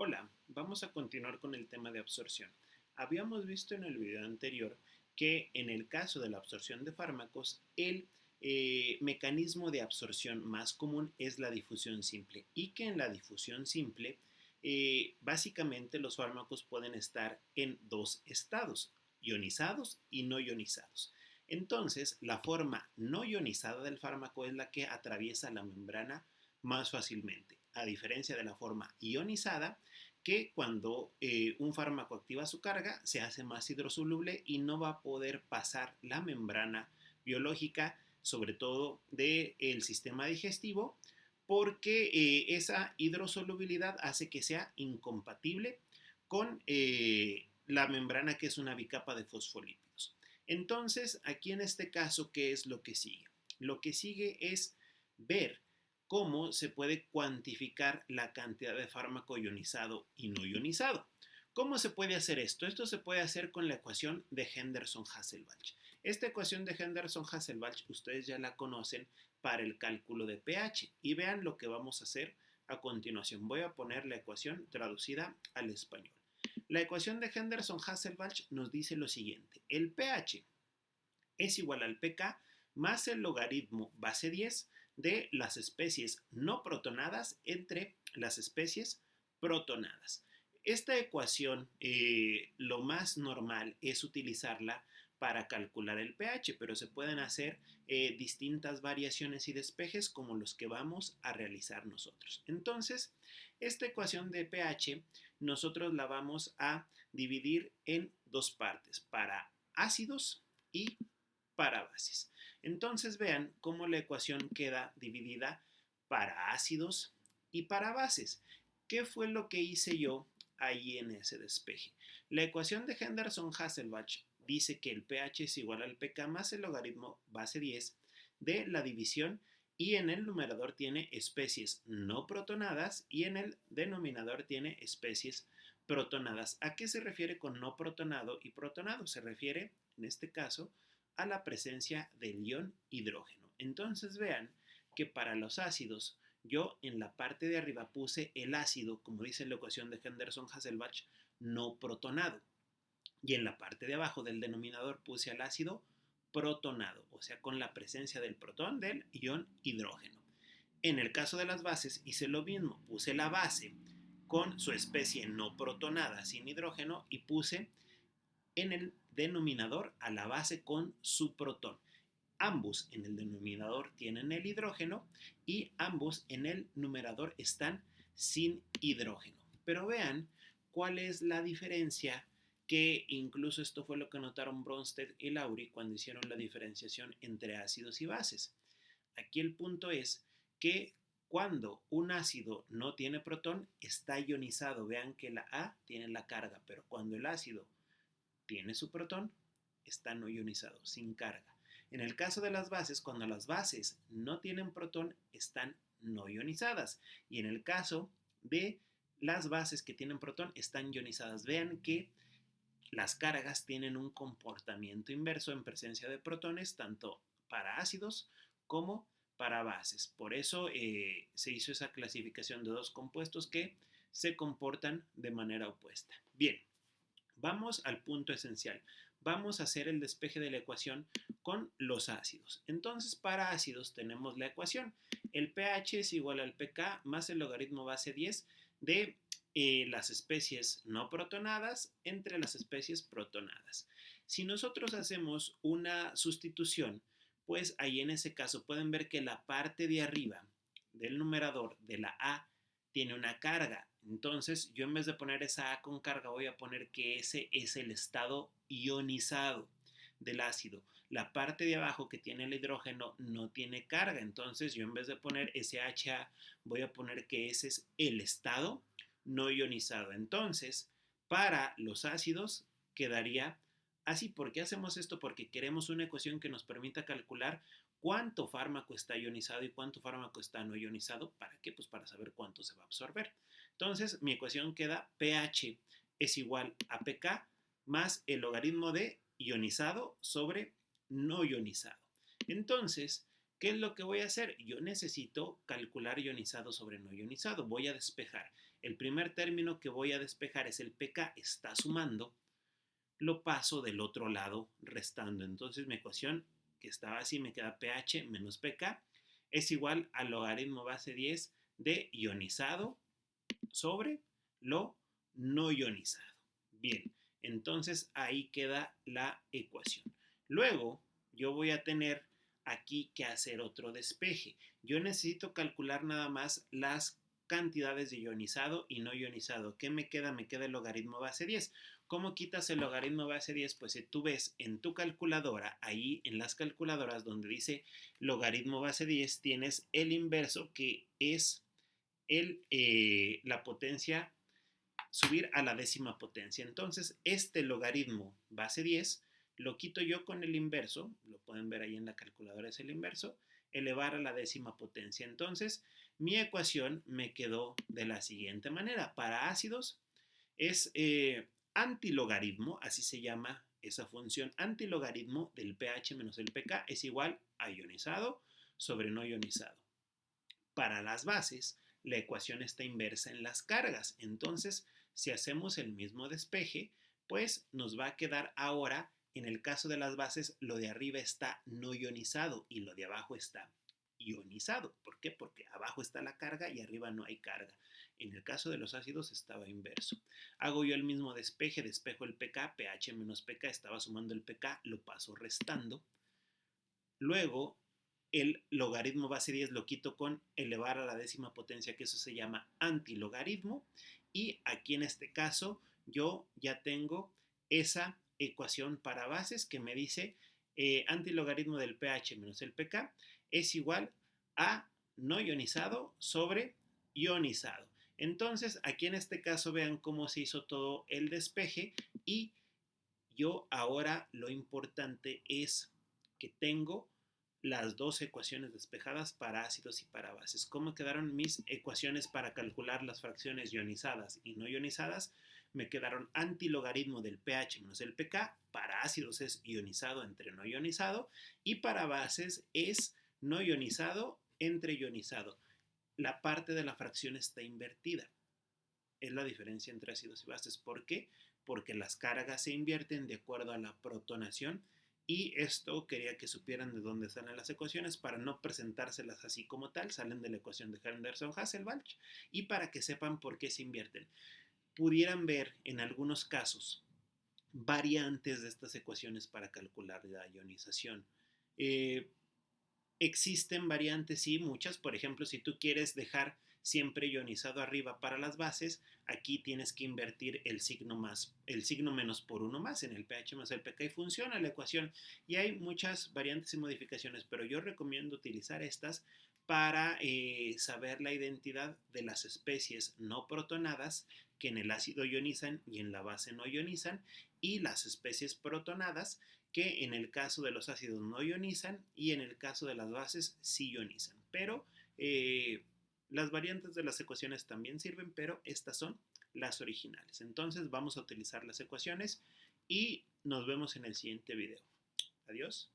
Hola, vamos a continuar con el tema de absorción. Habíamos visto en el video anterior que en el caso de la absorción de fármacos, el mecanismo de absorción más común es la difusión simple y que en la difusión simple básicamente los fármacos pueden estar en dos estados, ionizados y no ionizados. Entonces, la forma no ionizada del fármaco es la que atraviesa la membrana más fácilmente, a diferencia de la forma ionizada, que cuando un fármaco activa su carga se hace más hidrosoluble y no va a poder pasar la membrana biológica, sobre todo del sistema digestivo, porque esa hidrosolubilidad hace que sea incompatible con la membrana, que es una bicapa de fosfolípidos. Entonces, aquí en este caso, ¿qué es lo que sigue? Lo que sigue es ver cómo se puede cuantificar la cantidad de fármaco ionizado y no ionizado. ¿Cómo se puede hacer esto? Esto se puede hacer con la ecuación de Henderson-Hasselbalch. Esta ecuación de Henderson-Hasselbalch ustedes ya la conocen para el cálculo de pH. Y vean lo que vamos a hacer a continuación. Voy a poner la ecuación traducida al español. La ecuación de Henderson-Hasselbalch nos dice lo siguiente. El pH es igual al pK más el logaritmo base 10 de las especies no protonadas entre las especies protonadas. Esta ecuación, lo más normal es utilizarla para calcular el pH, pero se pueden hacer distintas variaciones y despejes como los que vamos a realizar nosotros. Entonces, esta ecuación de pH nosotros la vamos a dividir en dos partes, para ácidos y para bases. Entonces vean cómo la ecuación queda dividida para ácidos y para bases. ¿Qué fue lo que hice yo ahí en ese despeje? La ecuación de Henderson-Hasselbalch dice que el pH es igual al pK más el logaritmo base 10 de la división, y en el numerador tiene especies no protonadas y en el denominador tiene especies protonadas. ¿A qué se refiere con no protonado y protonado? Se refiere, en este caso, a la presencia del ion hidrógeno. Entonces vean que para los ácidos, yo en la parte de arriba puse el ácido, como dice la ecuación de Henderson-Hasselbalch, no protonado. Y en la parte de abajo del denominador puse al ácido protonado, o sea, con la presencia del protón del ion hidrógeno. En el caso de las bases hice lo mismo, puse la base con su especie no protonada sin hidrógeno y puse en el denominador a la base con su protón. Ambos en el denominador tienen el hidrógeno y ambos en el numerador están sin hidrógeno. Pero vean cuál es la diferencia, que incluso esto fue lo que notaron Bronsted y Lowry cuando hicieron la diferenciación entre ácidos y bases. Aquí el punto es que cuando un ácido no tiene protón, está ionizado. Vean que la A tiene la carga, pero cuando el ácido tiene su protón, está no ionizado, sin carga. En el caso de las bases, cuando las bases no tienen protón, están no ionizadas. Y en el caso de las bases que tienen protón, están ionizadas. Vean que las cargas tienen un comportamiento inverso en presencia de protones, tanto para ácidos como para bases. Por eso se hizo esa clasificación de dos compuestos que se comportan de manera opuesta. Bien, vamos al punto esencial. Vamos a hacer el despeje de la ecuación con los ácidos. Entonces, para ácidos tenemos la ecuación. El pH es igual al pK más el logaritmo base 10 de las especies no protonadas entre las especies protonadas. Si nosotros hacemos una sustitución, pues ahí en ese caso pueden ver que la parte de arriba del numerador de la A tiene una carga. Entonces, yo en vez de poner esa A con carga, voy a poner que ese es el estado ionizado del ácido. La parte de abajo que tiene el hidrógeno no tiene carga. Entonces, yo en vez de poner SHA, voy a poner que ese es el estado no ionizado. Entonces, para los ácidos quedaría así. ¿Por qué hacemos esto? Porque queremos una ecuación que nos permita calcular cuánto fármaco está ionizado y cuánto fármaco está no ionizado. ¿Para qué? Pues para saber cuánto se va a absorber. Entonces, mi ecuación queda pH es igual a pK más el logaritmo de ionizado sobre no ionizado. Entonces, ¿qué es lo que voy a hacer? Yo necesito calcular ionizado sobre no ionizado. Voy a despejar. el primer término que voy a despejar es el pK, está sumando, lo paso del otro lado restando. Entonces mi ecuación que estaba así me queda pH menos pK es igual al logaritmo base 10 de ionizado sobre lo no ionizado. Bien, entonces ahí queda la ecuación. Luego yo voy a tener aquí que hacer otro despeje. Yo necesito calcular nada más las cantidades de ionizado y no ionizado. ¿Qué me queda? Me queda el logaritmo base 10. ¿Cómo quitas el logaritmo base 10? Pues si tú ves en tu calculadora, ahí en las calculadoras donde dice logaritmo base 10, tienes el inverso que es la potencia subir a la décima potencia. Entonces, este logaritmo base 10 lo quito yo con el inverso, lo pueden ver ahí en la calculadora, es el inverso, elevar a la décima potencia. Entonces, mi ecuación me quedó de la siguiente manera. Para ácidos es antilogaritmo, así se llama esa función, antilogaritmo del pH menos el pK es igual a ionizado sobre no ionizado. Para las bases, la ecuación está inversa en las cargas. Entonces, si hacemos el mismo despeje, pues nos va a quedar ahora, en el caso de las bases, lo de arriba está no ionizado y lo de abajo está ionizado. ¿Por qué? Porque abajo está la carga y arriba no hay carga. En el caso de los ácidos estaba inverso. Hago yo el mismo despeje, despejo el pK, pH menos pK, estaba sumando el pK, lo paso restando. Luego, el logaritmo base 10 lo quito con elevar a la décima potencia, que eso se llama antilogaritmo. Y aquí en este caso yo ya tengo esa ecuación para bases que me dice antilogaritmo del pH menos el pK es igual a no ionizado sobre ionizado. Entonces, aquí en este caso vean cómo se hizo todo el despeje y yo ahora lo importante es que tengo las dos ecuaciones despejadas para ácidos y para bases. ¿Cómo quedaron mis ecuaciones para calcular las fracciones ionizadas y no ionizadas? Me quedaron antilogaritmo del pH menos el pK, para ácidos es ionizado entre no ionizado y para bases es no ionizado entre ionizado. La parte de la fracción está invertida. Es la diferencia entre ácidos y bases. ¿Por qué? Porque las cargas se invierten de acuerdo a la protonación y esto quería que supieran de dónde salen las ecuaciones para no presentárselas así como tal, salen de la ecuación de Henderson-Hasselbalch y para que sepan por qué se invierten. Pudieran ver en algunos casos variantes de estas ecuaciones para calcular la ionización. Existen variantes, sí, muchas. Por ejemplo, si tú quieres dejar siempre ionizado arriba para las bases, aquí tienes que invertir el signo menos por uno más en el pH más el pK y funciona la ecuación. Y hay muchas variantes y modificaciones, pero yo recomiendo utilizar estas para saber la identidad de las especies no protonadas que en el ácido ionizan y en la base no ionizan, y las especies protonadas que en el caso de los ácidos no ionizan y en el caso de las bases sí ionizan. Pero las variantes de las ecuaciones también sirven, pero estas son las originales. Entonces vamos a utilizar las ecuaciones y nos vemos en el siguiente video. Adiós.